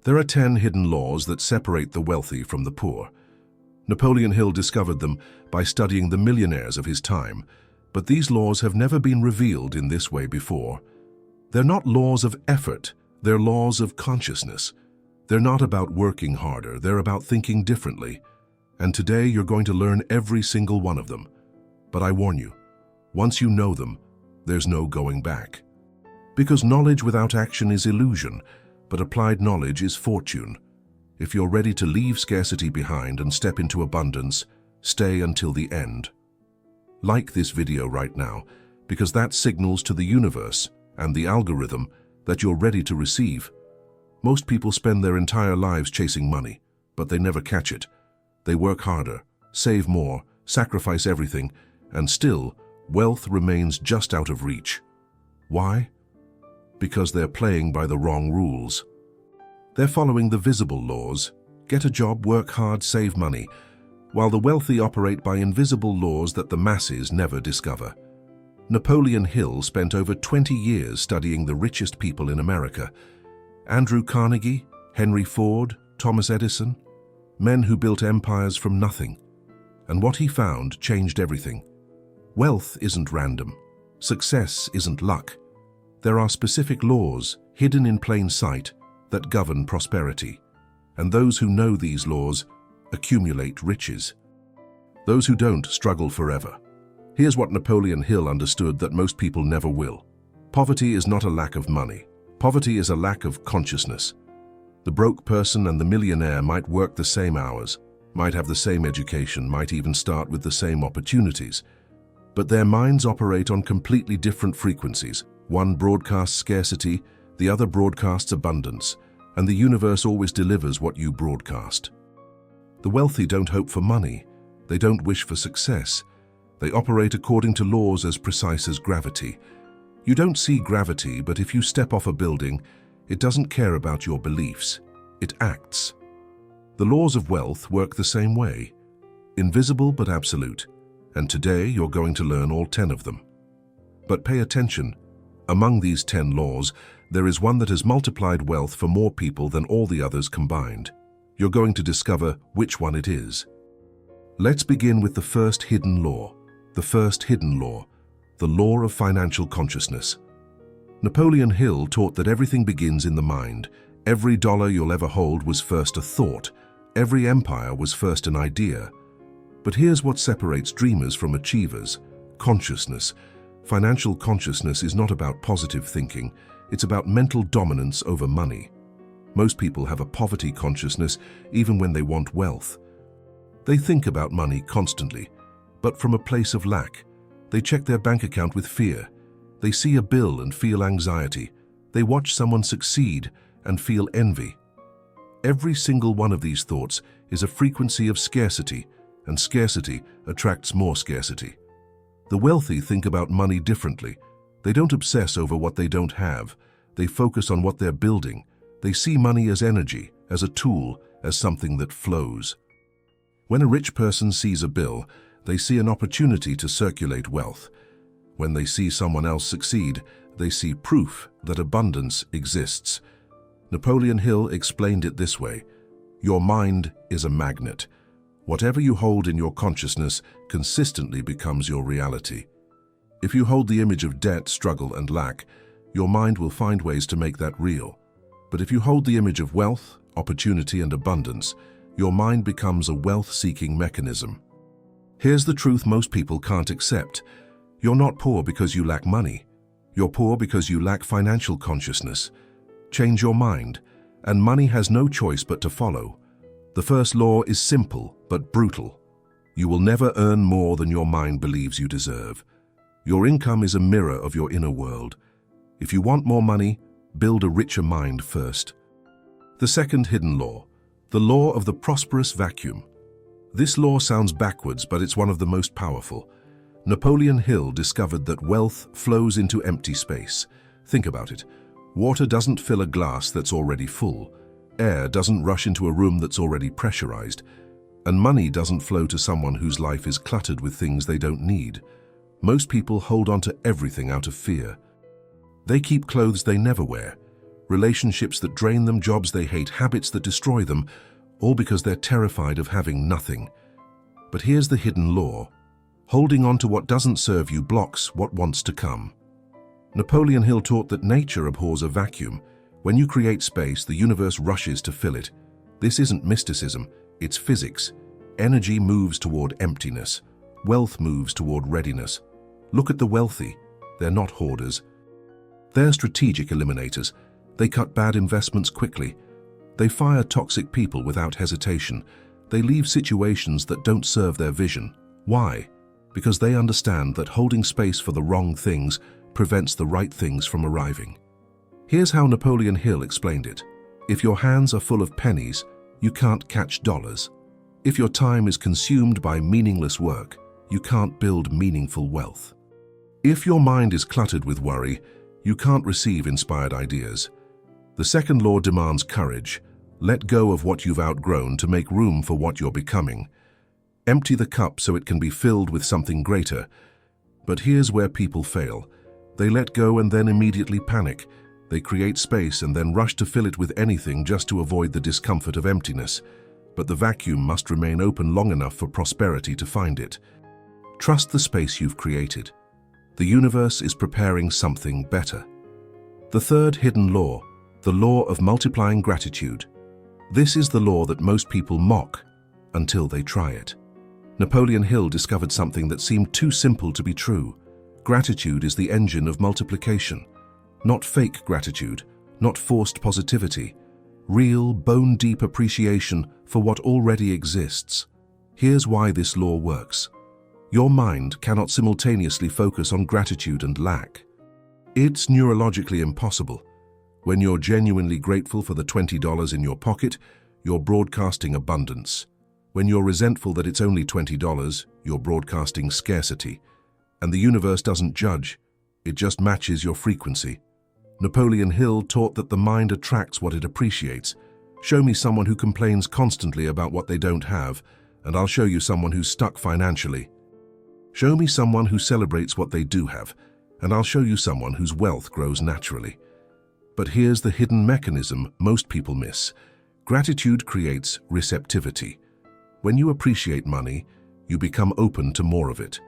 There are 10 hidden laws that separate the wealthy from the poor. Napoleon Hill discovered them by studying the millionaires of his time, but these laws have never been revealed in this way before. They're not laws of effort, they're laws of consciousness. They're not about working harder, they're about thinking differently. And today you're going to learn every single one of them. But I warn you, once you know them, there's no going back. Because knowledge without action is illusion, but applied knowledge is fortune. If you're ready to leave scarcity behind and step into abundance, stay until the end. Like this video right now, because that signals to the universe and the algorithm that you're ready to receive. Most people spend their entire lives chasing money, but they never catch it. They work harder, save more, sacrifice everything, and still, wealth remains just out of reach. Why? Because they're playing by the wrong rules. They're following the visible laws: get a job, work hard, save money, while the wealthy operate by invisible laws that the masses never discover. Napoleon Hill spent over 20 years studying the richest people in America. Andrew Carnegie, Henry Ford, Thomas Edison, men who built empires from nothing. And what he found changed everything. Wealth isn't random. Success isn't luck. There are specific laws, hidden in plain sight, that govern prosperity. And those who know these laws accumulate riches. Those who don't struggle forever. Here's what Napoleon Hill understood that most people never will. Poverty is not a lack of money. Poverty is a lack of consciousness. The broke person and the millionaire might work the same hours, might have the same education, might even start with the same opportunities. But their minds operate on completely different frequencies. One broadcasts scarcity, the other broadcasts abundance, and the universe always delivers what you broadcast. The wealthy don't hope for money. They don't wish for success. They operate according to laws as precise as gravity. You don't see gravity, but if you step off a building, it doesn't care about your beliefs. It acts. The laws of wealth work the same way. Invisible but absolute. And today you're going to learn all 10 of them. But pay attention. Among these 10 laws, there is one that has multiplied wealth for more people than all the others combined. You're going to discover which one it is. Let's begin with the first hidden law. The first hidden law, the law of financial consciousness. Napoleon Hill taught that everything begins in the mind. Every dollar you'll ever hold was first a thought. Every empire was first an idea. But here's what separates dreamers from achievers: consciousness. Financial consciousness is not about positive thinking. It's about mental dominance over money. Most people have a poverty consciousness even when they want wealth. They think about money constantly, but from a place of lack. They check their bank account with fear. They see a bill and feel anxiety. They watch someone succeed and feel envy. Every single one of these thoughts is a frequency of scarcity, and scarcity attracts more scarcity. The wealthy think about money differently. They don't obsess over what they don't have. They focus on what they're building. They see money as energy, as a tool, as something that flows. When a rich person sees a bill, they see an opportunity to circulate wealth. When they see someone else succeed, they see proof that abundance exists. Napoleon Hill explained it this way: your mind is a magnet. Whatever you hold in your consciousness consistently becomes your reality. If you hold the image of debt, struggle, and lack, your mind will find ways to make that real. But if you hold the image of wealth, opportunity, and abundance, your mind becomes a wealth-seeking mechanism. Here's the truth most people can't accept. You're not poor because you lack money. You're poor because you lack financial consciousness. Change your mind, and money has no choice but to follow. The first law is simple but brutal. You will never earn more than your mind believes you deserve. Your income is a mirror of your inner world. If you want more money, build a richer mind first. The second hidden law, the law of the prosperous vacuum. This law sounds backwards, but it's one of the most powerful. Napoleon Hill discovered that wealth flows into empty space. Think about it. Water doesn't fill a glass that's already full. Air doesn't rush into a room that's already pressurized. And money doesn't flow to someone whose life is cluttered with things they don't need. Most people hold on to everything out of fear. They keep clothes they never wear, relationships that drain them, jobs they hate, habits that destroy them, all because they're terrified of having nothing. But here's the hidden law. Holding on to what doesn't serve you blocks what wants to come. Napoleon Hill taught that nature abhors a vacuum. When you create space, the universe rushes to fill it. This isn't mysticism, it's physics. Energy moves toward emptiness. Wealth moves toward readiness. Look at the wealthy. They're not hoarders. They're strategic eliminators. They cut bad investments quickly. They fire toxic people without hesitation. They leave situations that don't serve their vision. Why? Because they understand that holding space for the wrong things prevents the right things from arriving. Here's how Napoleon Hill explained it. If your hands are full of pennies, you can't catch dollars. If your time is consumed by meaningless work, you can't build meaningful wealth. If your mind is cluttered with worry, you can't receive inspired ideas. The second law demands courage. Let go of what you've outgrown to make room for what you're becoming. Empty the cup so it can be filled with something greater. But here's where people fail. They let go and then immediately panic. They create space and then rush to fill it with anything just to avoid the discomfort of emptiness. But the vacuum must remain open long enough for prosperity to find it. Trust the space you've created. The universe is preparing something better. The third hidden law, the law of multiplying gratitude. This is the law that most people mock until they try it. Napoleon Hill discovered something that seemed too simple to be true. Gratitude is the engine of multiplication. Not fake gratitude, not forced positivity. Real, bone-deep appreciation for what already exists. Here's why this law works. Your mind cannot simultaneously focus on gratitude and lack. It's neurologically impossible. When you're genuinely grateful for the $20 in your pocket, you're broadcasting abundance. When you're resentful that it's only $20, you're broadcasting scarcity. And the universe doesn't judge, it just matches your frequency. Napoleon Hill taught that the mind attracts what it appreciates. Show me someone who complains constantly about what they don't have, and I'll show you someone who's stuck financially. Show me someone who celebrates what they do have, and I'll show you someone whose wealth grows naturally. But here's the hidden mechanism most people miss. Gratitude creates receptivity. When you appreciate money, you become open to more of it.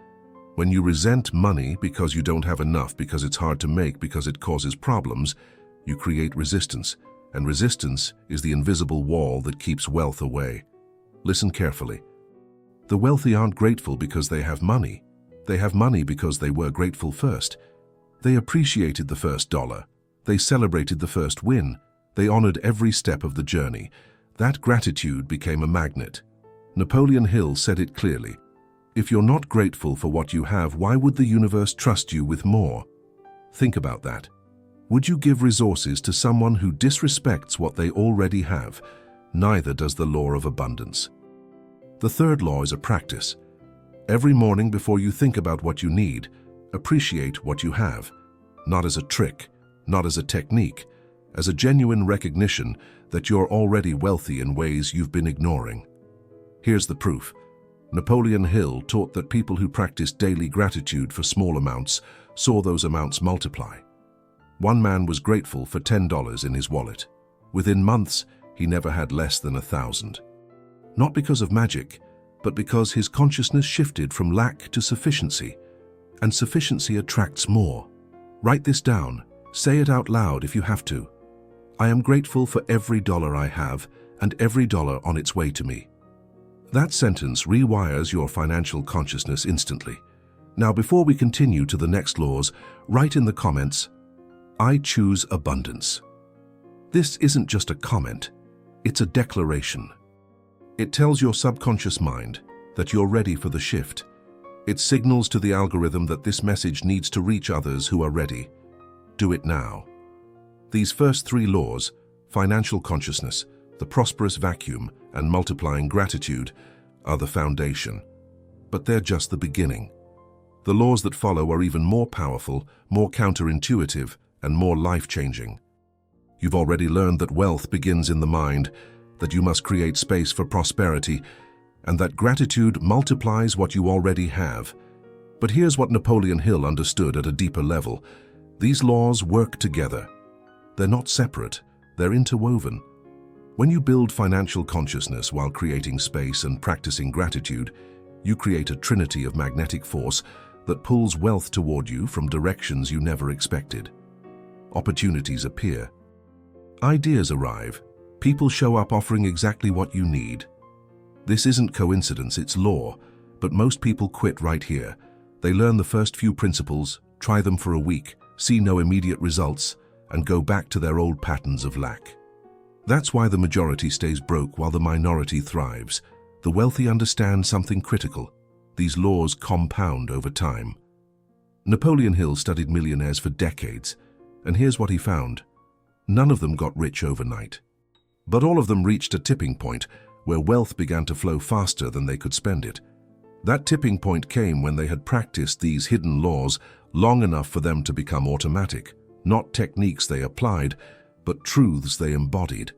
When you resent money because you don't have enough, because it's hard to make, because it causes problems, you create resistance. And resistance is the invisible wall that keeps wealth away. Listen carefully. The wealthy aren't grateful because they have money. They have money because they were grateful first. They appreciated the first dollar. They celebrated the first win. They honored every step of the journey. That gratitude became a magnet. Napoleon Hill said it clearly. If you're not grateful for what you have, why would the universe trust you with more? Think about that. Would you give resources to someone who disrespects what they already have? Neither does the law of abundance. The third law is a practice. Every morning before you think about what you need, appreciate what you have. Not as a trick, not as a technique, as a genuine recognition that you're already wealthy in ways you've been ignoring. Here's the proof. Napoleon Hill taught that people who practiced daily gratitude for small amounts saw those amounts multiply. One man was grateful for $10 in his wallet. Within months, he never had less than 1,000. Not because of magic, but because his consciousness shifted from lack to sufficiency. And sufficiency attracts more. Write this down. Say it out loud if you have to. I am grateful for every dollar I have and every dollar on its way to me. That sentence rewires your financial consciousness instantly. Now, before we continue to the next laws, write in the comments, I choose abundance. This isn't just a comment, it's a declaration. It tells your subconscious mind that you're ready for the shift. It signals to the algorithm that this message needs to reach others who are ready. Do it now. These first three laws, financial consciousness, the prosperous vacuum, and multiplying gratitude, are the foundation. But they're just the beginning. The laws that follow are even more powerful, more counterintuitive, and more life-changing. You've already learned that wealth begins in the mind, that you must create space for prosperity, and that gratitude multiplies what you already have. But here's what Napoleon Hill understood at a deeper level. These laws work together. They're not separate, they're interwoven. When you build financial consciousness while creating space and practicing gratitude, you create a trinity of magnetic force that pulls wealth toward you from directions you never expected. Opportunities appear. Ideas arrive. People show up offering exactly what you need. This isn't coincidence, it's law, but most people quit right here. They learn the first few principles, try them for a week, see no immediate results, and go back to their old patterns of lack. That's why the majority stays broke while the minority thrives. The wealthy understand something critical. These laws compound over time. Napoleon Hill studied millionaires for decades, and here's what he found. None of them got rich overnight. But all of them reached a tipping point where wealth began to flow faster than they could spend it. That tipping point came when they had practiced these hidden laws long enough for them to become automatic, not techniques they applied, but truths they embodied.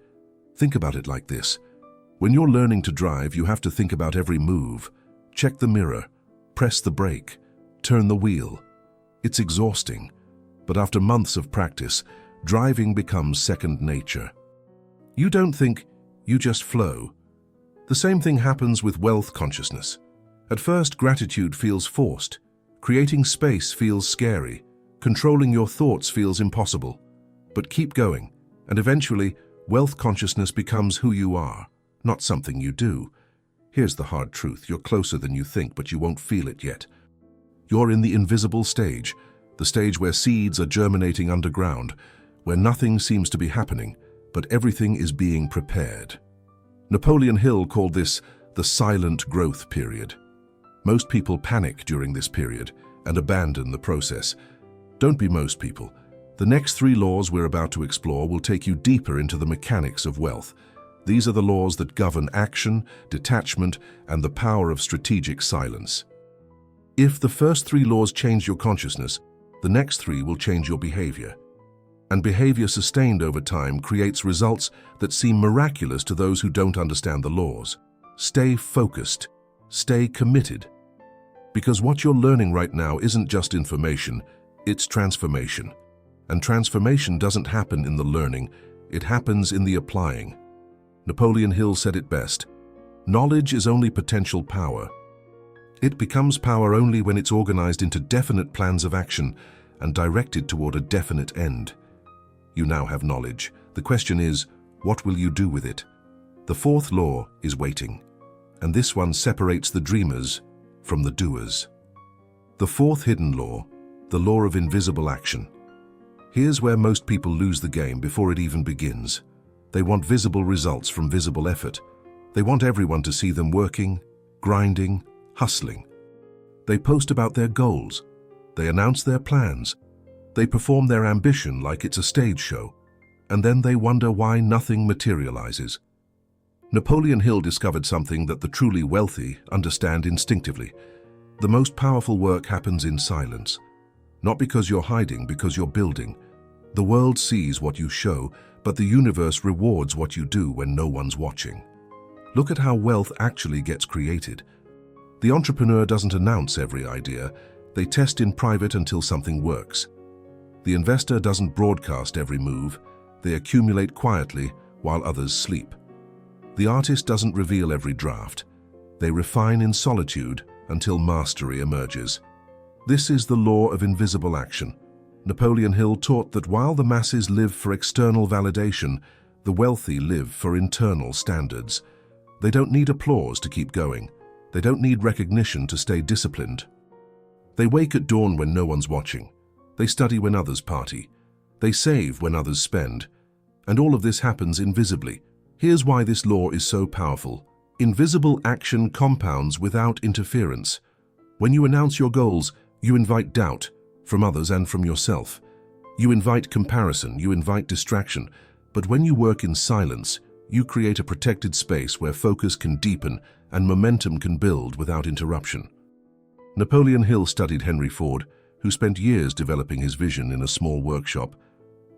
Think about it like this. When you're learning to drive, you have to think about every move. Check the mirror, press the brake, turn the wheel. It's exhausting, but after months of practice, driving becomes second nature. You don't think, you just flow. The same thing happens with wealth consciousness. At first, gratitude feels forced. Creating space feels scary. Controlling your thoughts feels impossible. But keep going, and eventually, wealth consciousness becomes who you are, not something you do. Here's the hard truth. You're closer than you think, but you won't feel it yet. You're in the invisible stage, the stage where seeds are germinating underground, where nothing seems to be happening, but everything is being prepared. Napoleon Hill called this the silent growth period. Most people panic during this period and abandon the process. Don't be most people. The next 3 laws we're about to explore will take you deeper into the mechanics of wealth. These are the laws that govern action, detachment, and the power of strategic silence. If the first 3 laws change your consciousness, the next 3 will change your behavior. And behavior sustained over time creates results that seem miraculous to those who don't understand the laws. Stay focused. Stay committed. Because what you're learning right now isn't just information, it's transformation. And transformation doesn't happen in the learning, it happens in the applying. Napoleon Hill said it best, knowledge is only potential power. It becomes power only when it's organized into definite plans of action and directed toward a definite end. You now have knowledge. The question is, what will you do with it? The 4th law is waiting, and this one separates the dreamers from the doers. The 4th hidden law, the law of invisible action. Here's where most people lose the game before it even begins. They want visible results from visible effort. They want everyone to see them working, grinding, hustling. They post about their goals. They announce their plans. They perform their ambition like it's a stage show. And then they wonder why nothing materializes. Napoleon Hill discovered something that the truly wealthy understand instinctively. The most powerful work happens in silence. Not because you're hiding, because you're building. The world sees what you show, but the universe rewards what you do when no one's watching. Look at how wealth actually gets created. The entrepreneur doesn't announce every idea. They test in private until something works. The investor doesn't broadcast every move. They accumulate quietly while others sleep. The artist doesn't reveal every draft. They refine in solitude until mastery emerges. This is the law of invisible action. Napoleon Hill taught that while the masses live for external validation, the wealthy live for internal standards. They don't need applause to keep going. They don't need recognition to stay disciplined. They wake at dawn when no one's watching. They study when others party. They save when others spend. And all of this happens invisibly. Here's why this law is so powerful. Invisible action compounds without interference. When you announce your goals, you invite doubt from others and from yourself. You invite comparison, you invite distraction. But when you work in silence, you create a protected space where focus can deepen and momentum can build without interruption. Napoleon Hill studied Henry Ford, who spent years developing his vision in a small workshop.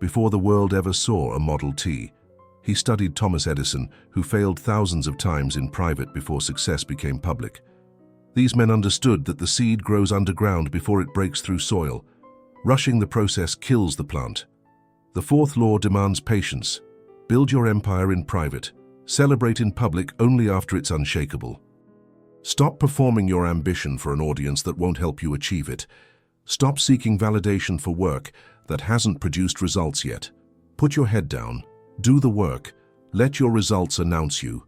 Before the world ever saw a Model T, he studied Thomas Edison, who failed thousands of times in private before success became public. These men understood that the seed grows underground before it breaks through soil. Rushing the process kills the plant. The fourth law demands patience. Build your empire in private. Celebrate in public only after it's unshakable. Stop performing your ambition for an audience that won't help you achieve it. Stop seeking validation for work that hasn't produced results yet. Put your head down. Do the work. Let your results announce you.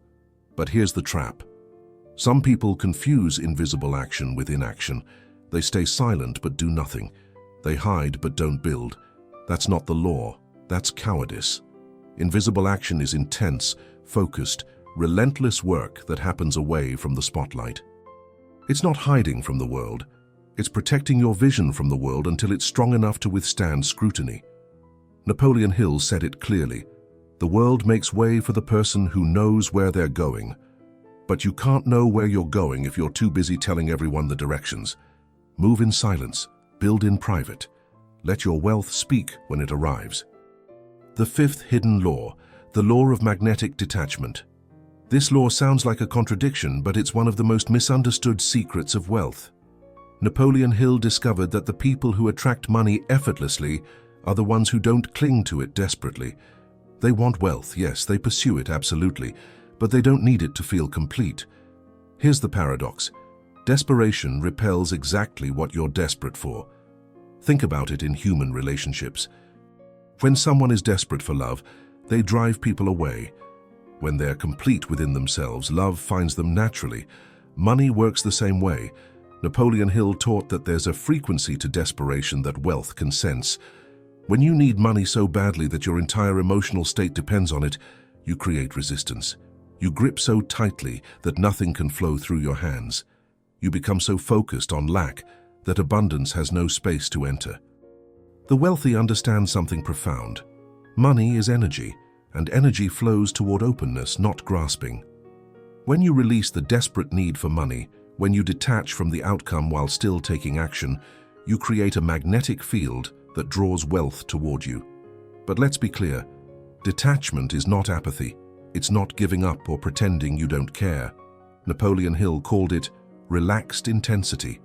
But here's the trap. Some people confuse invisible action with inaction. They stay silent but do nothing. They hide but don't build. That's not the law. That's cowardice. Invisible action is intense, focused, relentless work that happens away from the spotlight. It's not hiding from the world. It's protecting your vision from the world until it's strong enough to withstand scrutiny. Napoleon Hill said it clearly. The world makes way for the person who knows where they're going. But you can't know where you're going if you're too busy telling everyone the directions. Move in silence. Build in private. Let your wealth speak when it arrives. The fifth hidden law, the law of magnetic detachment. This law sounds like a contradiction, but it's one of the most misunderstood secrets of wealth. Napoleon Hill discovered that the people who attract money effortlessly are the ones who don't cling to it desperately. They want wealth, yes, they pursue it absolutely, but they don't need it to feel complete. Here's the paradox. Desperation repels exactly what you're desperate for. Think about it in human relationships. When someone is desperate for love, they drive people away. When they're complete within themselves, love finds them naturally. Money works the same way. Napoleon Hill taught that there's a frequency to desperation that wealth can sense. When you need money so badly that your entire emotional state depends on it, you create resistance. You grip so tightly that nothing can flow through your hands. You become so focused on lack that abundance has no space to enter. The wealthy understand something profound. Money is energy, and energy flows toward openness, not grasping. When you release the desperate need for money, when you detach from the outcome while still taking action, you create a magnetic field that draws wealth toward you. But let's be clear, detachment is not apathy. It's not giving up or pretending you don't care. Napoleon Hill called it relaxed intensity.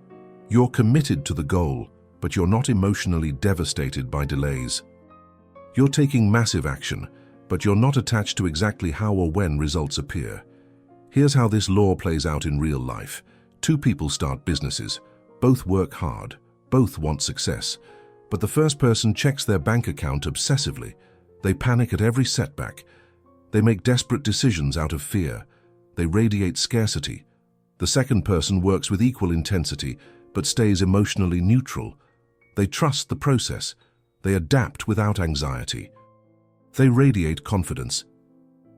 You're committed to the goal, but you're not emotionally devastated by delays. You're taking massive action, but you're not attached to exactly how or when results appear. Here's how this law plays out in real life. Two people start businesses. Both work hard. Both want success. But the first person checks their bank account obsessively. They panic at every setback. They make desperate decisions out of fear. They radiate scarcity. The second person works with equal intensity, but stays emotionally neutral. They trust the process. They adapt without anxiety. They radiate confidence.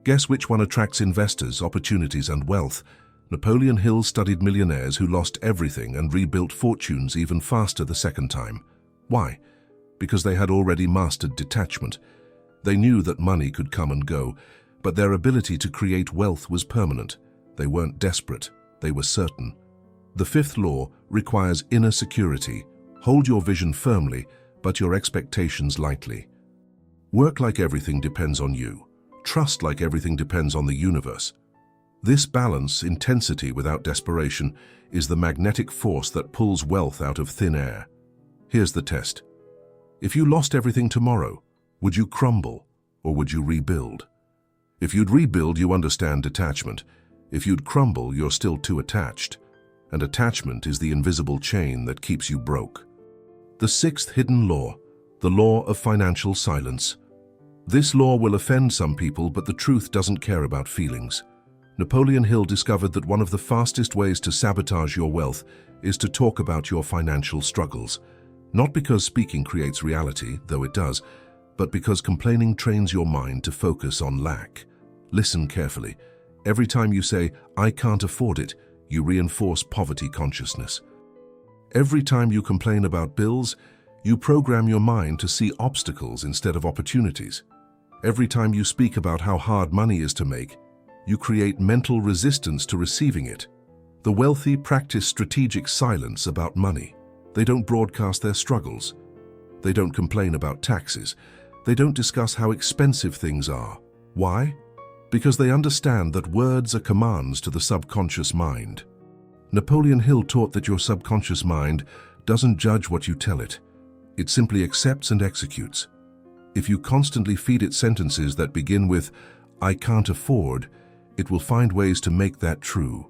Guess which one attracts investors, opportunities, and wealth? Napoleon Hill studied millionaires who lost everything and rebuilt fortunes even faster the second time. Why? Because they had already mastered detachment. They knew that money could come and go, but their ability to create wealth was permanent. They weren't desperate. They were certain. The fifth law requires inner security. Hold your vision firmly, but your expectations lightly. Work like everything depends on you. Trust like everything depends on the universe. This balance, intensity without desperation, is the magnetic force that pulls wealth out of thin air. Here's the test. If you lost everything tomorrow, would you crumble or would you rebuild? If you'd rebuild, you understand detachment. If you'd crumble, you're still too attached. And attachment is the invisible chain that keeps you broke. The sixth hidden law, the law of financial silence. This law will offend some people, but the truth doesn't care about feelings. Napoleon Hill discovered that one of the fastest ways to sabotage your wealth is to talk about your financial struggles. Not because speaking creates reality, though it does, but because complaining trains your mind to focus on lack. Listen carefully. Every time you say, "I can't afford it," you reinforce poverty consciousness. Every time you complain about bills, you program your mind to see obstacles instead of opportunities. Every time you speak about how hard money is to make, you create mental resistance to receiving it. The wealthy practice strategic silence about money. They don't broadcast their struggles. They don't complain about taxes. They don't discuss how expensive things are. Why? Because they understand that words are commands to the subconscious mind. Napoleon Hill taught that your subconscious mind doesn't judge what you tell it. It simply accepts and executes. If you constantly feed it sentences that begin with, "I can't afford," it will find ways to make that true.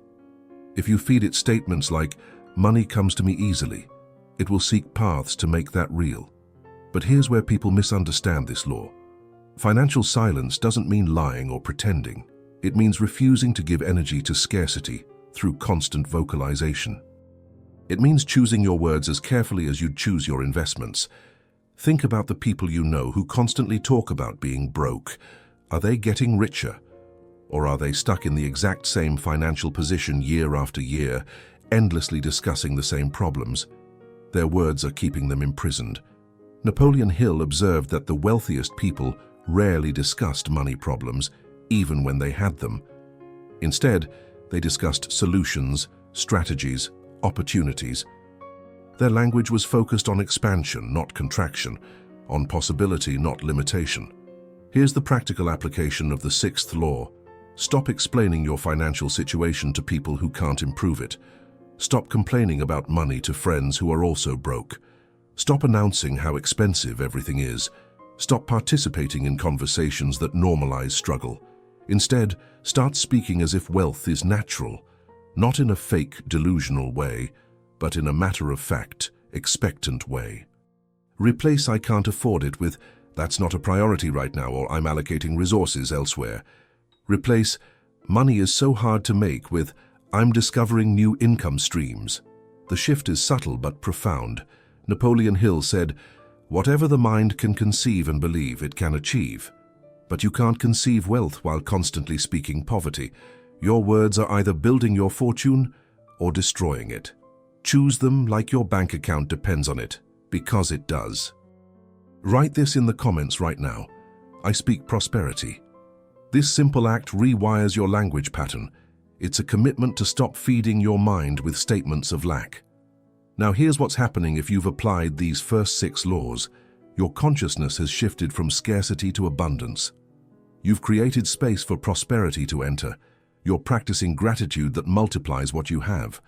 If you feed it statements like, "Money comes to me easily," it will seek paths to make that real. But here's where people misunderstand this law. Financial silence doesn't mean lying or pretending. It means refusing to give energy to scarcity through constant vocalization. It means choosing your words as carefully as you'd choose your investments. Think about the people you know who constantly talk about being broke. Are they getting richer? Or are they stuck in the exact same financial position year after year, endlessly discussing the same problems? Their words are keeping them imprisoned. Napoleon Hill observed that the wealthiest people rarely discussed money problems, even when they had them. Instead, they discussed solutions, strategies, opportunities. Their language was focused on expansion, not contraction, on possibility, not limitation. Here's the practical application of the sixth law. Stop explaining your financial situation to people who can't improve it. Stop complaining about money to friends who are also broke. Stop announcing how expensive everything is. Stop participating in conversations that normalize struggle. Instead, start speaking as if wealth is natural, not in a fake, delusional way, but in a matter-of-fact, expectant way. Replace "I can't afford it" with "That's not a priority right now," or "I'm allocating resources elsewhere." Replace "Money is so hard to make" with "I'm discovering new income streams." The shift is subtle but profound. Napoleon Hill said, "Whatever the mind can conceive and believe, it can achieve." But you can't conceive wealth while constantly speaking poverty. Your words are either building your fortune or destroying it. Choose them like your bank account depends on it, because it does. Write this in the comments right now. I speak prosperity. This simple act rewires your language pattern. It's a commitment to stop feeding your mind with statements of lack. Now here's what's happening if you've applied these first 6 laws. Your consciousness has shifted from scarcity to abundance. You've created space for prosperity to enter. You're practicing gratitude that multiplies what you have.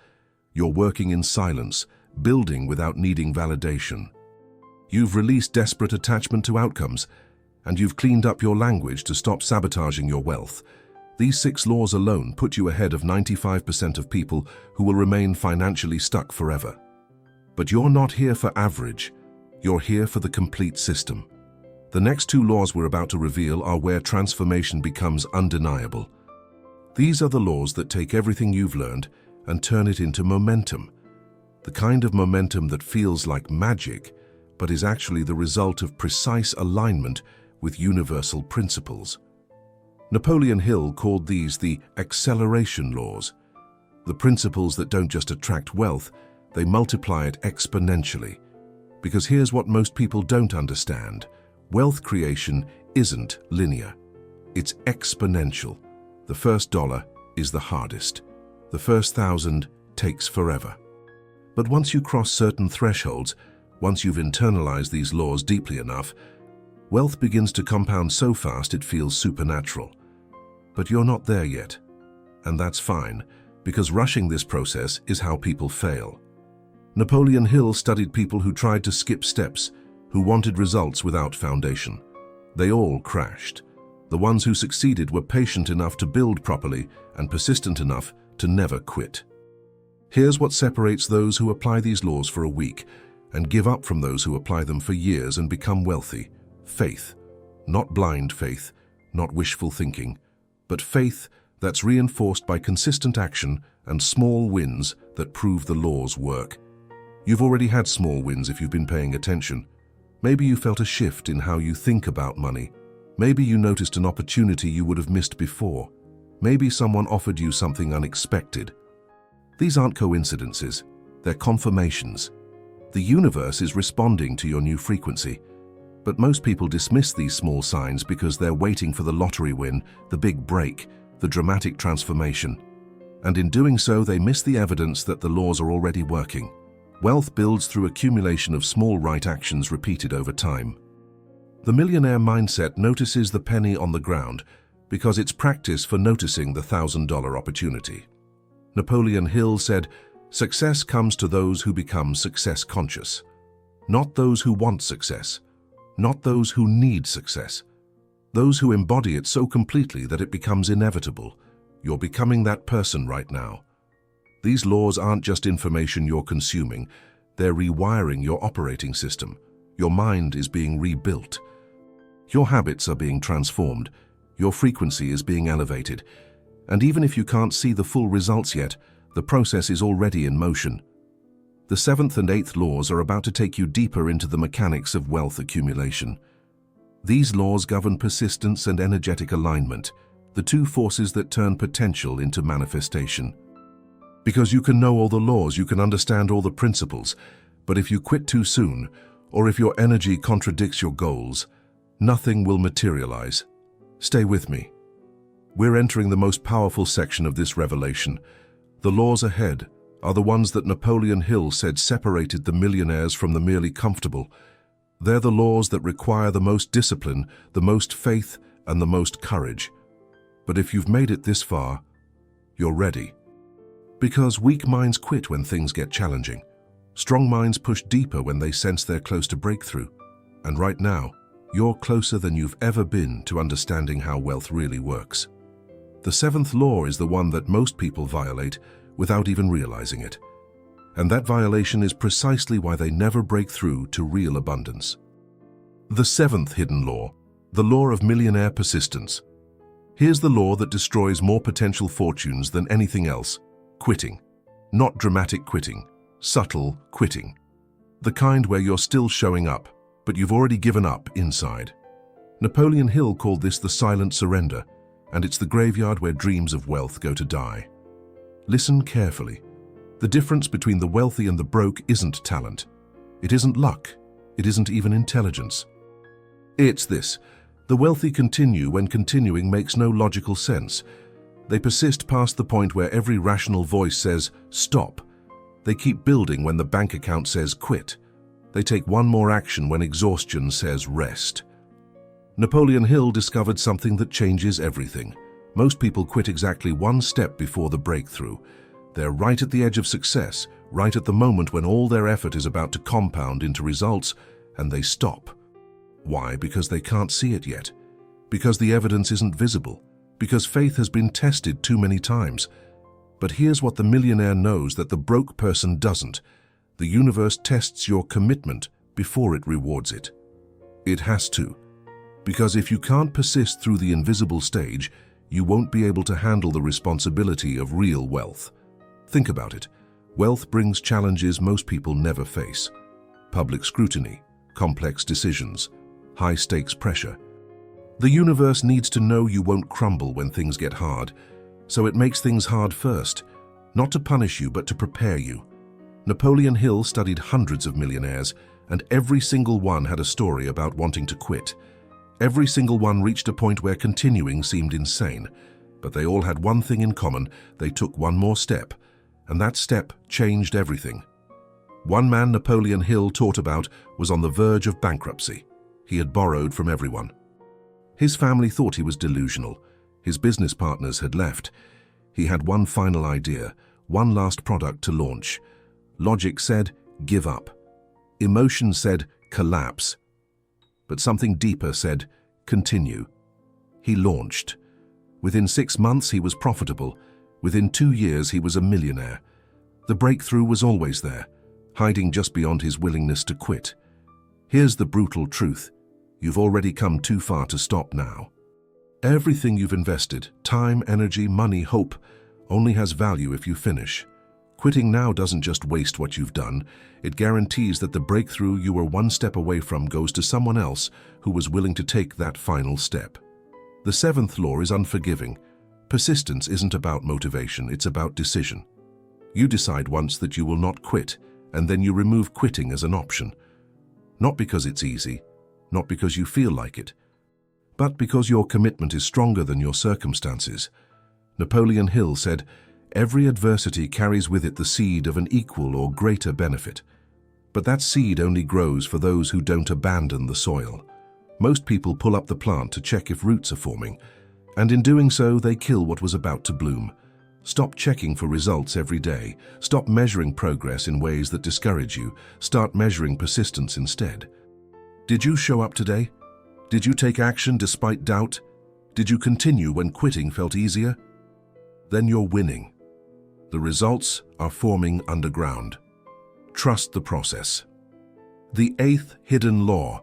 You're working in silence, building without needing validation. You've released desperate attachment to outcomes, and you've cleaned up your language to stop sabotaging your wealth. These 6 laws alone put you ahead of 95% of people who will remain financially stuck forever. But you're not here for average. You're here for the complete system. The next 2 laws we're about to reveal are where transformation becomes undeniable. These are the laws that take everything you've learned and turn it into momentum. The kind of momentum that feels like magic, but is actually the result of precise alignment with universal principles. Napoleon Hill called these the acceleration laws. The principles that don't just attract wealth, they multiply it exponentially. Because here's what most people don't understand. Wealth creation isn't linear. It's exponential. The first dollar is the hardest. The first 1,000 takes forever. But once you cross certain thresholds, once you've internalized these laws deeply enough, wealth begins to compound so fast it feels supernatural. But you're not there yet. And that's fine, because rushing this process is how people fail. Napoleon Hill studied people who tried to skip steps, who wanted results without foundation. They all crashed. The ones who succeeded were patient enough to build properly and persistent enough to never quit. Here's what separates those who apply these laws for a week and give up from those who apply them for years and become wealthy. Faith. Not blind faith, not wishful thinking, but faith that's reinforced by consistent action and small wins that prove the laws work. You've already had small wins if you've been paying attention. Maybe you felt a shift in how you think about money. Maybe you noticed an opportunity you would have missed before. Maybe someone offered you something unexpected. These aren't coincidences, they're confirmations. The universe is responding to your new frequency. But most people dismiss these small signs because they're waiting for the lottery win, the big break, the dramatic transformation. And in doing so, they miss the evidence that the laws are already working. Wealth builds through accumulation of small right actions repeated over time. The millionaire mindset notices the penny on the ground because it's practice for noticing the $1,000 opportunity. Napoleon Hill said, "Success comes to those who become success conscious, not those who want success, not those who need success. Those who embody it so completely that it becomes inevitable. You're becoming that person right now. These laws aren't just information you're consuming, they're rewiring your operating system. Your mind is being rebuilt. Your habits are being transformed. Your frequency is being elevated. And even if you can't see the full results yet, the process is already in motion. The 7th and 8th laws are about to take you deeper into the mechanics of wealth accumulation. These laws govern persistence and energetic alignment, the two forces that turn potential into manifestation. Because you can know all the laws, you can understand all the principles, but if you quit too soon, or if your energy contradicts your goals, nothing will materialize. Stay with me. We're entering the most powerful section of this revelation. The laws ahead are the ones that Napoleon Hill said separated the millionaires from the merely comfortable. They're the laws that require the most discipline, the most faith, and the most courage. But if you've made it this far, you're ready. Because weak minds quit when things get challenging. Strong minds push deeper when they sense they're close to breakthrough. And right now, you're closer than you've ever been to understanding how wealth really works. The 7th law is the one that most people violate without even realizing it. And that violation is precisely why they never break through to real abundance. The 7th hidden law, the law of millionaire persistence. Here's the law that destroys more potential fortunes than anything else: quitting. Not dramatic quitting, subtle quitting. The kind where you're still showing up, but you've already given up inside. Napoleon Hill called this the silent surrender, and it's the graveyard where dreams of wealth go to die. Listen carefully. The difference between the wealthy and the broke isn't talent. It isn't luck. It isn't even intelligence. It's this: the wealthy continue when continuing makes no logical sense. They persist past the point where every rational voice says, stop. They keep building when the bank account says quit. They take one more action when exhaustion says rest. Napoleon Hill discovered something that changes everything. Most people quit exactly one step before the breakthrough. They're right at the edge of success, right at the moment when all their effort is about to compound into results, and they stop. Why? Because they can't see it yet. Because the evidence isn't visible. Because faith has been tested too many times. But here's what the millionaire knows that the broke person doesn't. The universe tests your commitment before it rewards it. It has to. Because if you can't persist through the invisible stage, you won't be able to handle the responsibility of real wealth. Think about it. Wealth brings challenges most people never face. Public scrutiny, complex decisions, high-stakes pressure. The universe needs to know you won't crumble when things get hard, so it makes things hard first, not to punish you but to prepare you. Napoleon Hill studied hundreds of millionaires, and every single one had a story about wanting to quit. Every single one reached a point where continuing seemed insane, but they all had one thing in common: they took one more step, and that step changed everything. One man Napoleon Hill taught about was on the verge of bankruptcy. He had borrowed from everyone. His family thought he was delusional. His business partners had left. He had one final idea, one last product to launch. Logic said, give up. Emotion said, collapse. But something deeper said, continue. He launched. Within 6 months, he was profitable. Within 2 years, he was a millionaire. The breakthrough was always there, hiding just beyond his willingness to quit. Here's the brutal truth. You've already come too far to stop now. Everything you've invested, time, energy, money, hope, only has value if you finish. Quitting now doesn't just waste what you've done, it guarantees that the breakthrough you were one step away from goes to someone else who was willing to take that final step. The 7th law is unforgiving. Persistence isn't about motivation, it's about decision. You decide once that you will not quit, and then you remove quitting as an option. Not because it's easy, not because you feel like it, but because your commitment is stronger than your circumstances. Napoleon Hill said, every adversity carries with it the seed of an equal or greater benefit. But that seed only grows for those who don't abandon the soil. Most people pull up the plant to check if roots are forming, and in doing so, they kill what was about to bloom. Stop checking for results every day. Stop measuring progress in ways that discourage you. Start measuring persistence instead. Did you show up today? Did you take action despite doubt? Did you continue when quitting felt easier? Then you're winning. The results are forming underground. Trust the process. The eighth hidden law,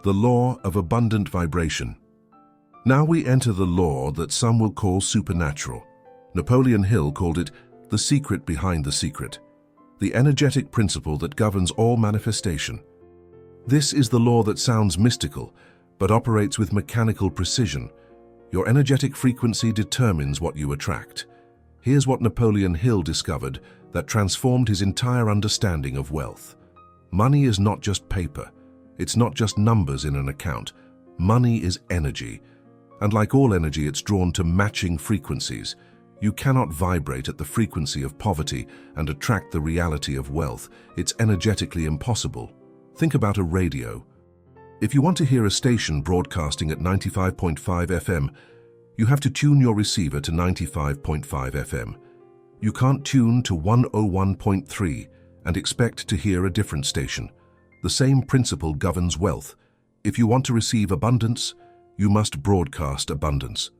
the law of abundant vibration. Now we enter the law that some will call supernatural. Napoleon Hill called it the secret behind the secret, the energetic principle that governs all manifestation. This is the law that sounds mystical, but operates with mechanical precision. Your energetic frequency determines what you attract. Here's what Napoleon Hill discovered that transformed his entire understanding of wealth. Money is not just paper. It's not just numbers in an account. Money is energy. And like all energy, it's drawn to matching frequencies. You cannot vibrate at the frequency of poverty and attract the reality of wealth. It's energetically impossible. Think about a radio. If you want to hear a station broadcasting at 95.5 FM, you have to tune your receiver to 95.5 FM. You can't tune to 101.3 and expect to hear a different station. The same principle governs wealth. If you want to receive abundance, you must broadcast abundance.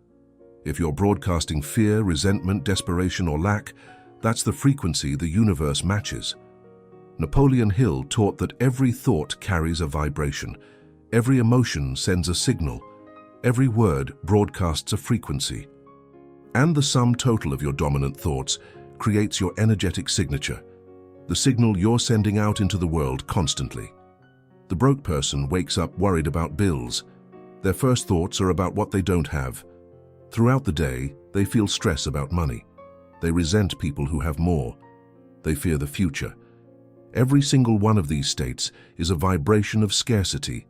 If you're broadcasting fear, resentment, desperation, or lack, that's the frequency the universe matches. Napoleon Hill taught that every thought carries a vibration. Every emotion sends a signal. Every word broadcasts a frequency. And the sum total of your dominant thoughts creates your energetic signature, the signal you're sending out into the world constantly. The broke person wakes up worried about bills. Their first thoughts are about what they don't have. Throughout the day, they feel stress about money. They resent people who have more. They fear the future. Every single one of these states is a vibration of scarcity,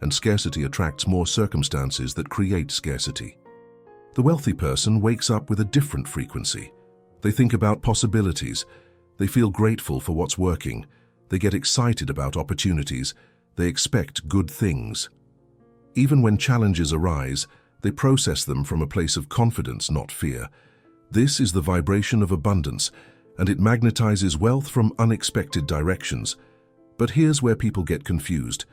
and scarcity attracts more circumstances that create scarcity. The wealthy person wakes up with a different frequency. They think about possibilities. They feel grateful for what's working. They get excited about opportunities. They expect good things. Even when challenges arise, they process them from a place of confidence, not fear. This is the vibration of abundance, and it magnetizes wealth from unexpected directions. But here's where people get confused.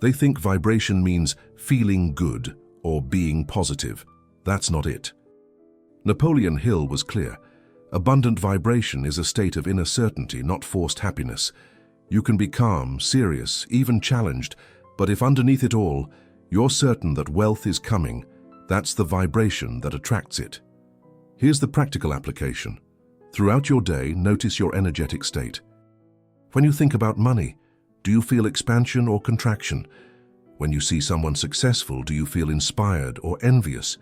They think vibration means feeling good or being positive. That's not it. Napoleon Hill was clear. Abundant vibration is a state of inner certainty, not forced happiness. You can be calm, serious, even challenged, but if underneath it all, you're certain that wealth is coming, that's the vibration that attracts it. Here's the practical application. Throughout your day, notice your energetic state. When you think about money, do you feel expansion or contraction? When you see someone successful, do you feel inspired or envious?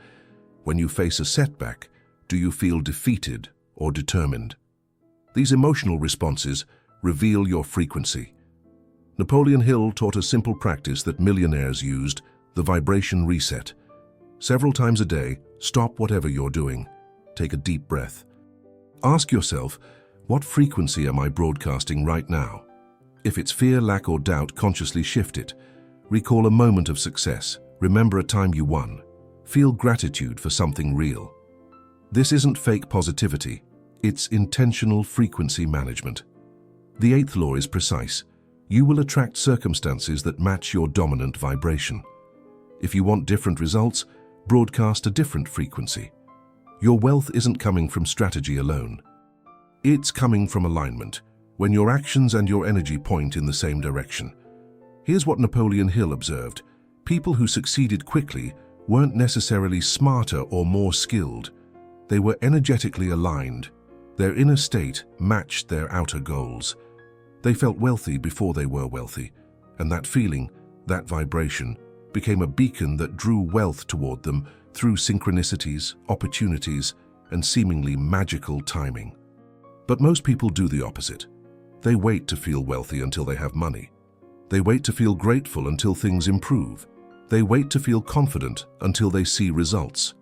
When you face a setback, do you feel defeated or determined? These emotional responses reveal your frequency. Napoleon Hill taught a simple practice that millionaires used, the vibration reset. Several times a day, stop whatever you're doing. Take a deep breath. Ask yourself, what frequency am I broadcasting right now? If it's fear, lack, or doubt, consciously shift it. Recall a moment of success. Remember a time you won. Feel gratitude for something real. This isn't fake positivity. It's intentional frequency management. The eighth law is precise. You will attract circumstances that match your dominant vibration. If you want different results, broadcast a different frequency. Your wealth isn't coming from strategy alone. It's coming from alignment, when your actions and your energy point in the same direction. Here's what Napoleon Hill observed. People who succeeded quickly weren't necessarily smarter or more skilled. They were energetically aligned. Their inner state matched their outer goals. They felt wealthy before they were wealthy, and that feeling, that vibration, became a beacon that drew wealth toward them through synchronicities, opportunities, and seemingly magical timing. But most people do the opposite. They wait to feel wealthy until they have money. They wait to feel grateful until things improve. They wait to feel confident until they see results.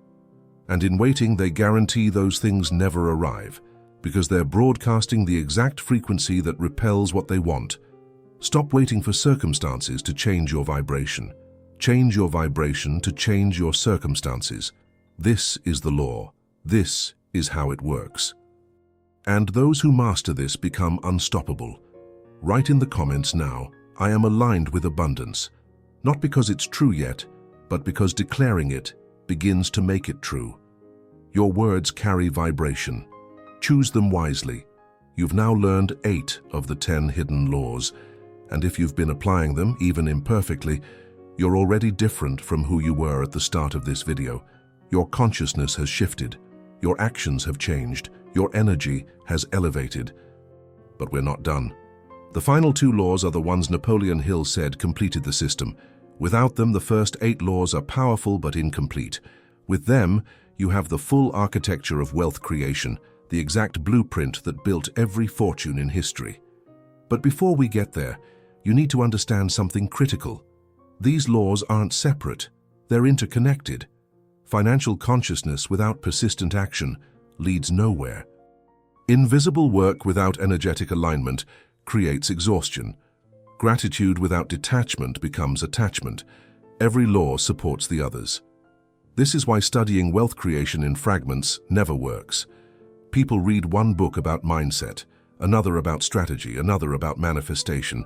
And in waiting, they guarantee those things never arrive, because they're broadcasting the exact frequency that repels what they want. Stop waiting for circumstances to change your vibration. Change your vibration to change your circumstances. This is the law. This is how it works. And those who master this become unstoppable. Write in the comments now, I am aligned with abundance. Not because it's true yet, but because declaring it begins to make it true. Your words carry vibration. Choose them wisely. You've now learned 8 of the 10 hidden laws, and if you've been applying them, even imperfectly, you're already different from who you were at the start of this video. Your consciousness has shifted. Your actions have changed. Your energy has elevated. But we're not done. The final 2 laws are the ones Napoleon Hill said completed the system. Without them, the first 8 laws are powerful but incomplete. With them, you have the full architecture of wealth creation, the exact blueprint that built every fortune in history. But before we get there, you need to understand something critical. These laws aren't separate. They're interconnected. Financial consciousness without persistent action leads nowhere. Invisible work without energetic alignment creates exhaustion. Gratitude without detachment becomes attachment. Every law supports the others. This is why studying wealth creation in fragments never works. People read one book about mindset, another about strategy, another about manifestation,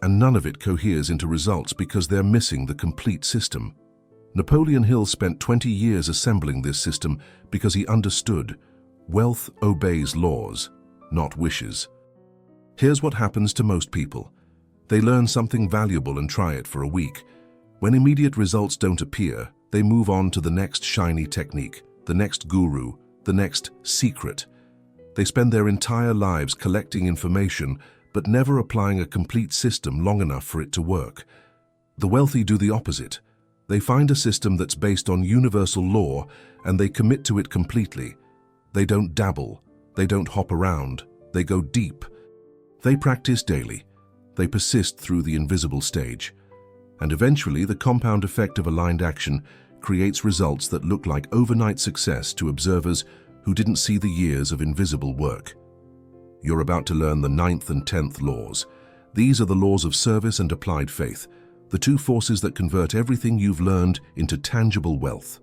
and none of it coheres into results because they're missing the complete system. Napoleon Hill spent 20 years assembling this system because he understood wealth obeys laws, not wishes. Here's what happens to most people. They learn something valuable and try it for a week. When immediate results don't appear, they move on to the next shiny technique, the next guru, the next secret. They spend their entire lives collecting information but never applying a complete system long enough for it to work. The wealthy do the opposite. They find a system that's based on universal law and they commit to it completely. They don't dabble, they don't hop around, they go deep. They practice daily. They persist through the invisible stage. And eventually, the compound effect of aligned action creates results that look like overnight success to observers who didn't see the years of invisible work. You're about to learn the 9th and 10th laws. These are the laws of service and applied faith, the 2 forces that convert everything you've learned into tangible wealth.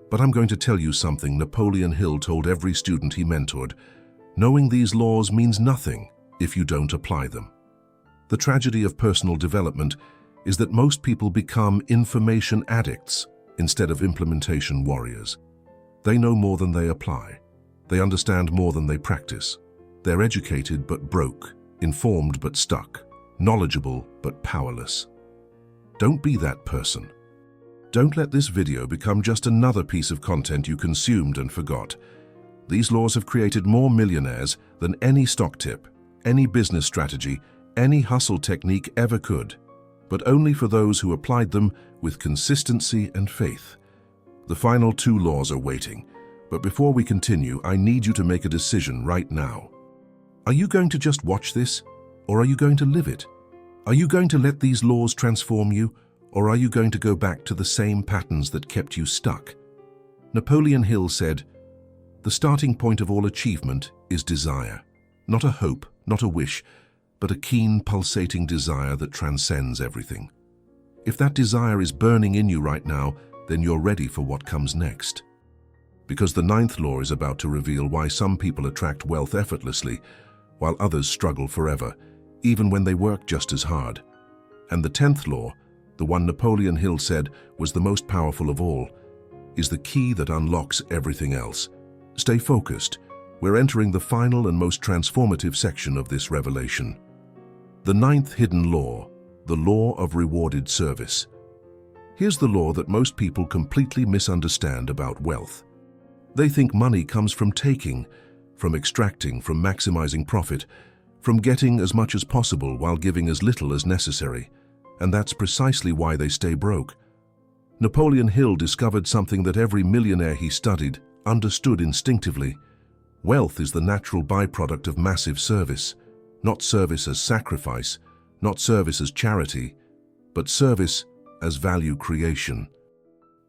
But I'm going to tell you something Napoleon Hill told every student he mentored. Knowing these laws means nothing if you don't apply them. The tragedy of personal development is that most people become information addicts instead of implementation warriors. They know more than they apply. They understand more than they practice. They're educated but broke, informed but stuck, knowledgeable but powerless. Don't be that person. Don't let this video become just another piece of content you consumed and forgot. These laws have created more millionaires than any stock tip, any business strategy, any hustle technique ever could, but only for those who applied them with consistency and faith. The final 2 laws are waiting, but before we continue, I need you to make a decision right now. Are you going to just watch this, or are you going to live it? Are you going to let these laws transform you, or are you going to go back to the same patterns that kept you stuck? Napoleon Hill said, "The starting point of all achievement is desire. Not a hope, not a wish, but a keen, pulsating desire that transcends everything. If that desire is burning in you right now, then you're ready for what comes next." Because the 9th law is about to reveal why some people attract wealth effortlessly, while others struggle forever, even when they work just as hard. And the 10th law, the one Napoleon Hill said was the most powerful of all, is the key that unlocks everything else. Stay focused. We're entering the final and most transformative section of this revelation. The 9th hidden law, the law of rewarded service. Here's the law that most people completely misunderstand about wealth. They think money comes from taking, from extracting, from maximizing profit, from getting as much as possible while giving as little as necessary. And that's precisely why they stay broke. Napoleon Hill discovered something that every millionaire he studied understood instinctively. Wealth is the natural byproduct of massive service, not service as sacrifice, not service as charity, but service as value creation.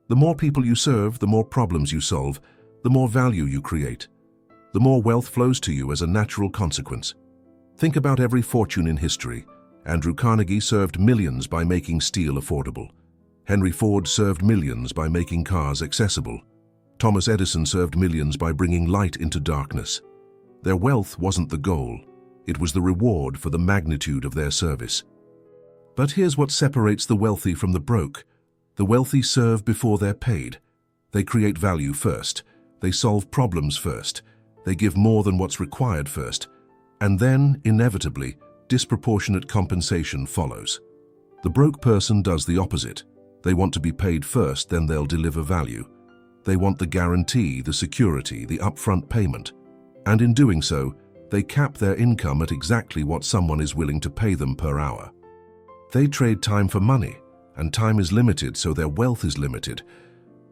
The more people you serve, the more problems you solve, the more value you create. The more wealth flows to you as a natural consequence. Think about every fortune in history. Andrew Carnegie served millions by making steel affordable. Henry Ford served millions by making cars accessible. Thomas Edison served millions by bringing light into darkness. Their wealth wasn't the goal. It was the reward for the magnitude of their service. But here's what separates the wealthy from the broke. The wealthy serve before they're paid. They create value first. They solve problems first. They give more than what's required first. And then, inevitably, disproportionate compensation follows. The broke person does the opposite. They want to be paid first, then they'll deliver value. They want the guarantee, the security, the upfront payment. And in doing so, they cap their income at exactly what someone is willing to pay them per hour. They trade time for money, and time is limited, so their wealth is limited.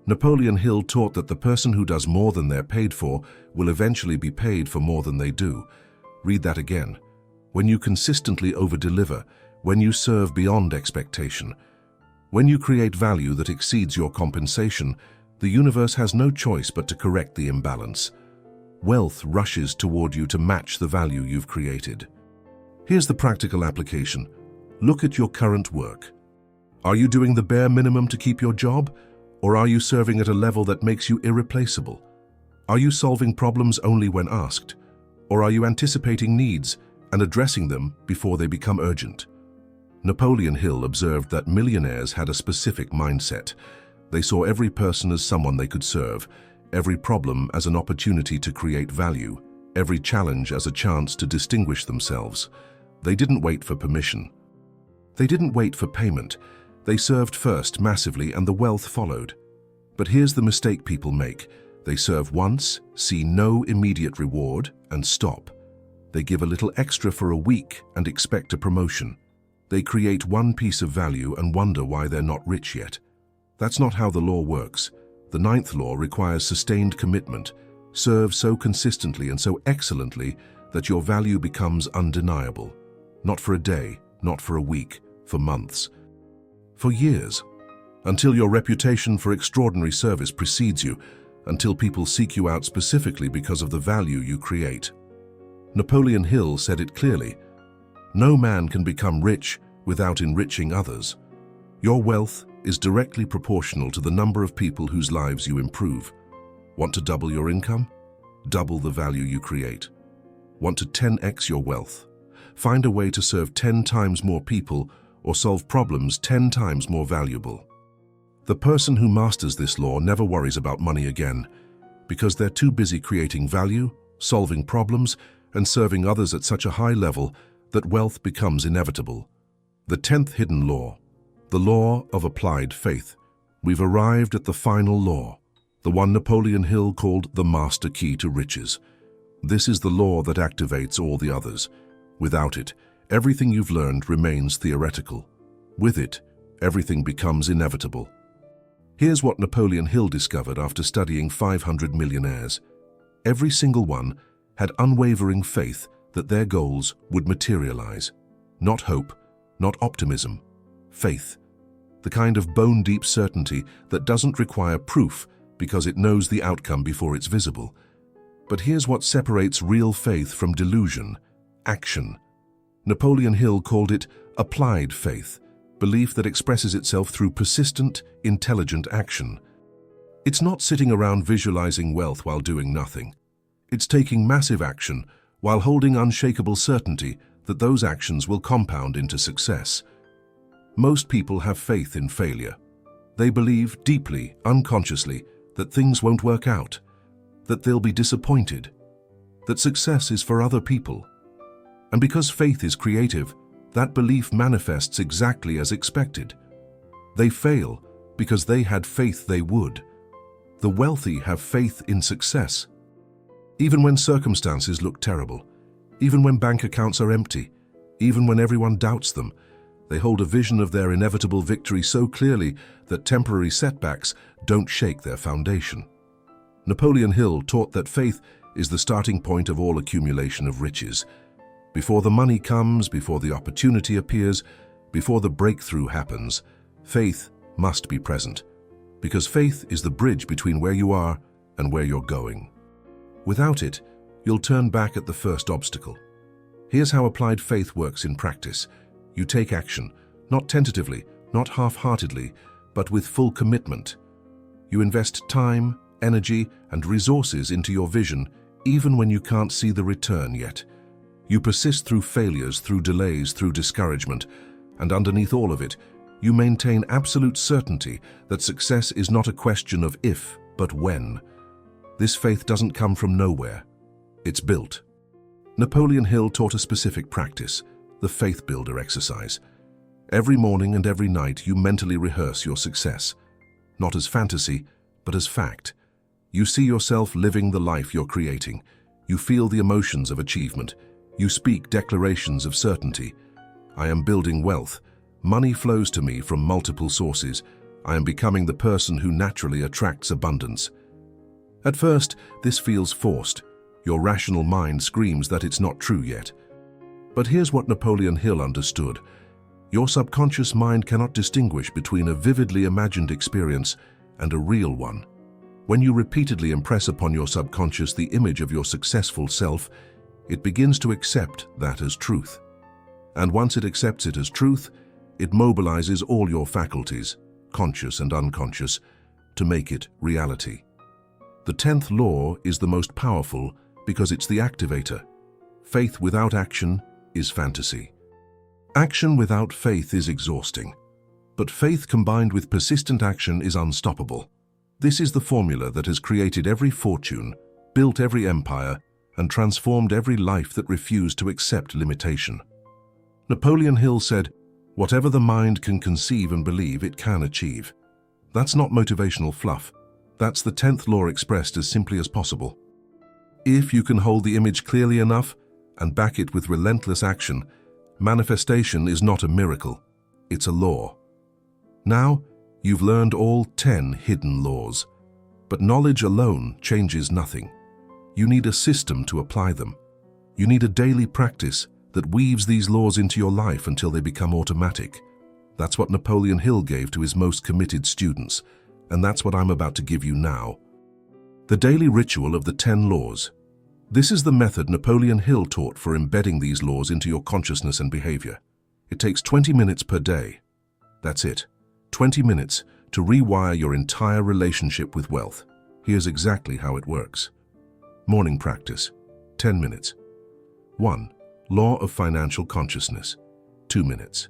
Napoleon Hill taught that the person who does more than they're paid for will eventually be paid for more than they do. Read that again. When you consistently over-deliver, when you serve beyond expectation, when you create value that exceeds your compensation, the universe has no choice but to correct the imbalance. Wealth rushes toward you to match the value you've created. Here's the practical application. Look at your current work. Are you doing the bare minimum to keep your job? Or are you serving at a level that makes you irreplaceable? Are you solving problems only when asked? Or are you anticipating needs and addressing them before they become urgent? Napoleon Hill observed that millionaires had a specific mindset. They saw every person as someone they could serve, every problem as an opportunity to create value, every challenge as a chance to distinguish themselves. They didn't wait for permission. They didn't wait for payment. They served first massively and the wealth followed. But here's the mistake people make. They serve once, see no immediate reward, and stop. They give a little extra for a week and expect a promotion. They create one piece of value and wonder why they're not rich yet. That's not how the law works. The ninth law requires sustained commitment. Serve so consistently and so excellently that your value becomes undeniable. Not for a day, not for a week, for months. For years, until your reputation for extraordinary service precedes you, until people seek you out specifically because of the value you create. Napoleon Hill said it clearly, "No man can become rich without enriching others." Your wealth is directly proportional to the number of people whose lives you improve. Want to double your income? Double the value you create. Want to 10x your wealth? Find a way to serve 10 times more people or solve problems 10 times more valuable. The person who masters this law never worries about money again, because they're too busy creating value, solving problems, and serving others at such a high level that wealth becomes inevitable. The 10th hidden law, the law of applied faith. We've arrived at the final law, the one Napoleon Hill called the master key to riches. This is the law that activates all the others. Without it, everything you've learned remains theoretical. With it, everything becomes inevitable. Here's what Napoleon Hill discovered after studying 500 millionaires. Every single one had unwavering faith that their goals would materialize. Not hope, not optimism, faith. The kind of bone-deep certainty that doesn't require proof because it knows the outcome before it's visible. But here's what separates real faith from delusion: action. Napoleon Hill called it applied faith, belief that expresses itself through persistent, intelligent action. It's not sitting around visualizing wealth while doing nothing. It's taking massive action while holding unshakable certainty that those actions will compound into success. Most people have faith in failure. They believe deeply, unconsciously, that things won't work out, that they'll be disappointed, that success is for other people. And because faith is creative, that belief manifests exactly as expected. They fail because they had faith they would. The wealthy have faith in success. Even when circumstances look terrible, even when bank accounts are empty, even when everyone doubts them, they hold a vision of their inevitable victory so clearly that temporary setbacks don't shake their foundation. Napoleon Hill taught that faith is the starting point of all accumulation of riches. Before the money comes, before the opportunity appears, before the breakthrough happens, faith must be present, because faith is the bridge between where you are and where you're going. Without it, you'll turn back at the first obstacle. Here's how applied faith works in practice. You take action, not tentatively, not half-heartedly, but with full commitment. You invest time, energy, and resources into your vision, even when you can't see the return yet. You persist through failures, through delays, through discouragement, And underneath all of it, you maintain absolute certainty that success is not a question of if, but when. This faith doesn't come from nowhere. It's built. Napoleon Hill taught a specific practice, the faith builder exercise. Every morning and every night you mentally rehearse your success, not as fantasy, but as fact. You see yourself living the life you're creating. You feel the emotions of achievement. You speak declarations of certainty. I am building wealth. Money flows to me from multiple sources. I am becoming the person who naturally attracts abundance. At first, this feels forced. Your rational mind screams that it's not true yet. But here's what Napoleon Hill understood. Your subconscious mind cannot distinguish between a vividly imagined experience and a real one. When you repeatedly impress upon your subconscious the image of your successful self, it begins to accept that as truth. And once it accepts it as truth, it mobilizes all your faculties, conscious and unconscious, to make it reality. The 10th law is the most powerful because it's the activator. Faith without action is fantasy. Action without faith is exhausting. But faith combined with persistent action is unstoppable. This is the formula that has created every fortune, built every empire, and transformed every life that refused to accept limitation. Napoleon Hill said, "Whatever the mind can conceive and believe, it can achieve." That's not motivational fluff. That's the 10th law expressed as simply as possible. If you can hold the image clearly enough and back it with relentless action, manifestation is not a miracle, it's a law. Now, you've learned all 10 hidden laws, but knowledge alone changes nothing. You need a system to apply them. You need a daily practice that weaves these laws into your life until they become automatic. That's what Napoleon Hill gave to his most committed students, and that's what I'm about to give you now. The daily ritual of the 10 laws. This is the method Napoleon Hill taught for embedding these laws into your consciousness and behavior. It takes 20 minutes per day. That's it. 20 minutes to rewire your entire relationship with wealth. Here's exactly how it works. Morning practice, 10 minutes. 1. Law of financial consciousness, 2 minutes.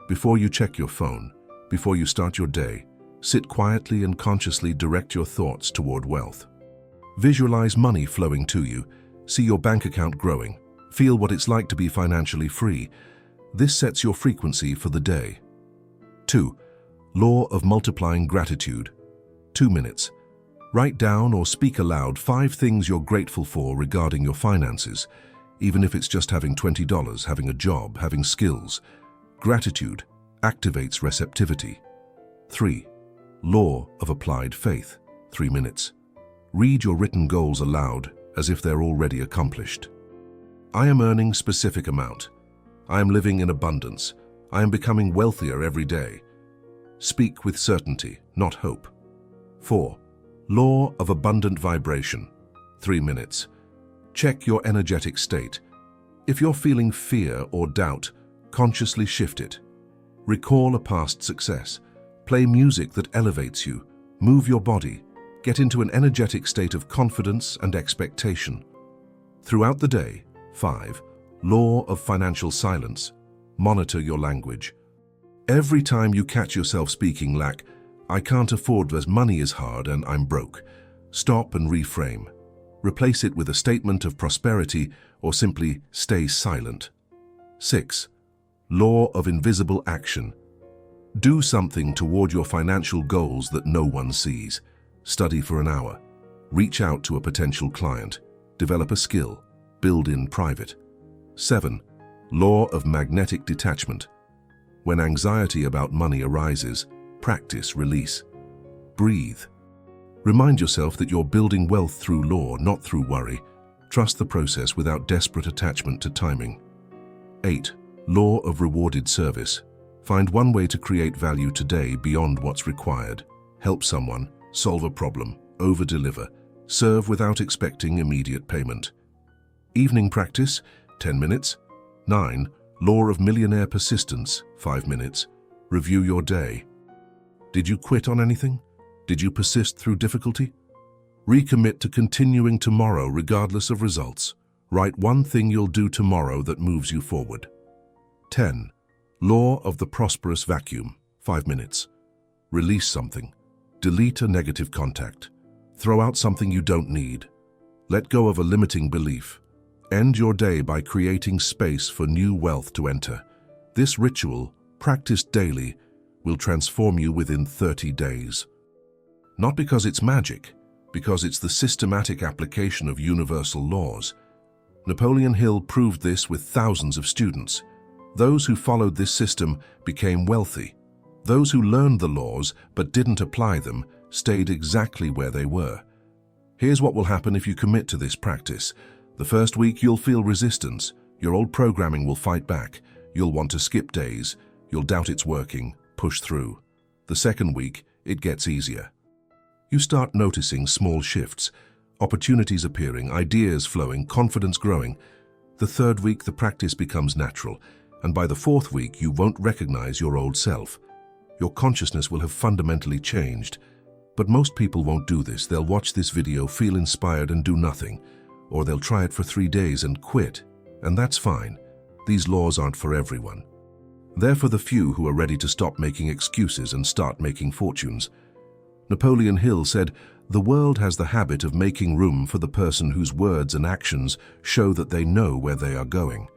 Before you check your phone, before you start your day, sit quietly and consciously direct your thoughts toward wealth. Visualize money flowing to you, see your bank account growing, feel what it's like to be financially free. This sets your frequency for the day. 2. Law of multiplying gratitude, 2 minutes. Write down or speak aloud 5 things you're grateful for regarding your finances, even if it's just having $20, having a job, having skills. Gratitude activates receptivity. 3. Law of applied faith, 3 minutes. Read your written goals aloud as if they're already accomplished. I am earning specific amount. I am living in abundance. I am becoming wealthier every day. Speak with certainty, not hope. 4. Law of abundant vibration, 3 minutes. Check your energetic state. If you're feeling fear or doubt, consciously shift it. Recall a past success. Play music that elevates you. Move your body. Get into an energetic state of confidence and expectation. Throughout the day, 5. Law of financial silence. Monitor your language. Every time you catch yourself speaking like, "I can't afford this, money is hard and I'm broke," stop and reframe. Replace it with a statement of prosperity or simply stay silent. 6. Law of invisible action. Do something toward your financial goals that no one sees. Study for an hour. Reach out to a potential client. Develop a skill. Build in private. 7. Law of magnetic detachment. When anxiety about money arises, practice release. Breathe. Remind yourself that you're building wealth through law, not through worry. Trust the process without desperate attachment to timing. 8. Law of rewarded service. Find one way to create value today beyond what's required. Help someone, solve a problem, over-deliver, serve without expecting immediate payment. Evening practice, 10 minutes. 9. Law of millionaire persistence, 5 minutes. Review your day. Did you quit on anything? Did you persist through difficulty? Recommit to continuing tomorrow regardless of results. Write one thing you'll do tomorrow that moves you forward. 10. Law of the prosperous vacuum, 5 minutes. Release something. Delete a negative contact. Throw out something you don't need. Let go of a limiting belief. End your day by creating space for new wealth to enter. This ritual, practiced daily, will transform you within 30 days. Not because it's magic, because it's the systematic application of universal laws. Napoleon Hill proved this with thousands of students. Those who followed this system became wealthy. Those who learned the laws but didn't apply them stayed exactly where they were. Here's what will happen if you commit to this practice. The first week you'll feel resistance. Your old programming will fight back. You'll want to skip days. You'll doubt it's working. Push through. The second week, it gets easier. You start noticing small shifts, opportunities appearing, ideas flowing, confidence growing. The third week, the practice becomes natural, and by the fourth week, you won't recognize your old self. Your consciousness will have fundamentally changed. But most people won't do this. They'll watch this video, feel inspired and do nothing. Or they'll try it for 3 days and quit. And that's fine. These laws aren't for everyone. They're for the few who are ready to stop making excuses and start making fortunes. Napoleon Hill said, "The world has the habit of making room for the person whose words and actions show that they know where they are going."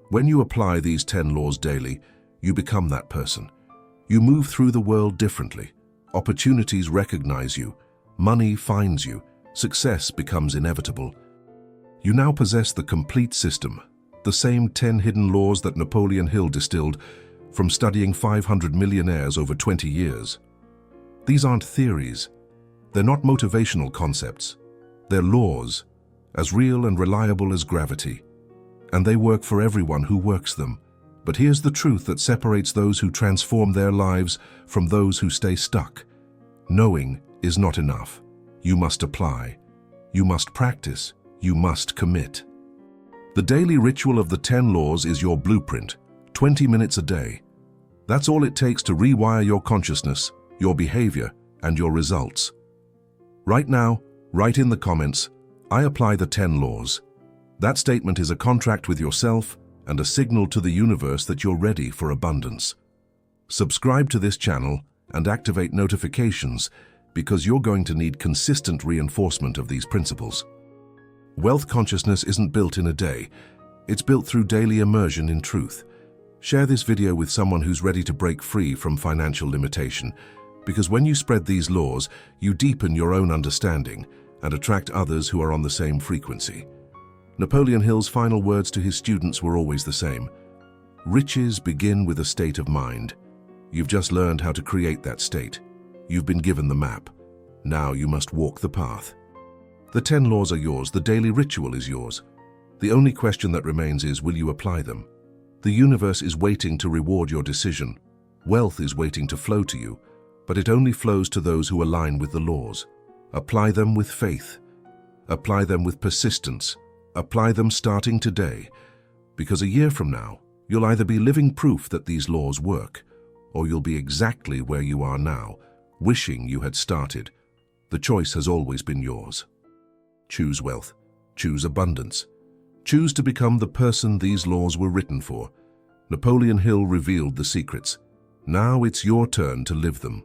When you apply these 10 laws daily, you become that person. You move through the world differently. Opportunities recognize you. Money finds you. Success becomes inevitable. You now possess the complete system, the same 10 hidden laws that Napoleon Hill distilled from studying 500 millionaires over 20 years. These aren't theories. They're not motivational concepts. They're laws, as real and reliable as gravity. And they work for everyone who works them. But here's the truth that separates those who transform their lives from those who stay stuck. Knowing is not enough. You must apply. You must practice. You must commit. The daily ritual of the 10 laws is your blueprint, 20 minutes a day. That's all it takes to rewire your consciousness, your behavior, and your results. Right now, write in the comments, "I apply the 10 laws." That statement is a contract with yourself and a signal to the universe that you're ready for abundance. Subscribe to this channel and activate notifications because you're going to need consistent reinforcement of these principles. Wealth consciousness isn't built in a day. It's built through daily immersion in truth. Share this video with someone who's ready to break free from financial limitation, because when you spread these laws, you deepen your own understanding and attract others who are on the same frequency. Napoleon Hill's final words to his students were always the same. Riches begin with a state of mind. You've just learned how to create that state. You've been given the map. Now you must walk the path. The 10 laws are yours. The daily ritual is yours. The only question that remains is, will you apply them? The universe is waiting to reward your decision. Wealth is waiting to flow to you, but it only flows to those who align with the laws. Apply them with faith. Apply them with persistence. Apply them starting today, because a year from now, you'll either be living proof that these laws work, or you'll be exactly where you are now, wishing you had started. The choice has always been yours. Choose wealth. Choose abundance. Choose to become the person these laws were written for. Napoleon Hill revealed the secrets. Now it's your turn to live them.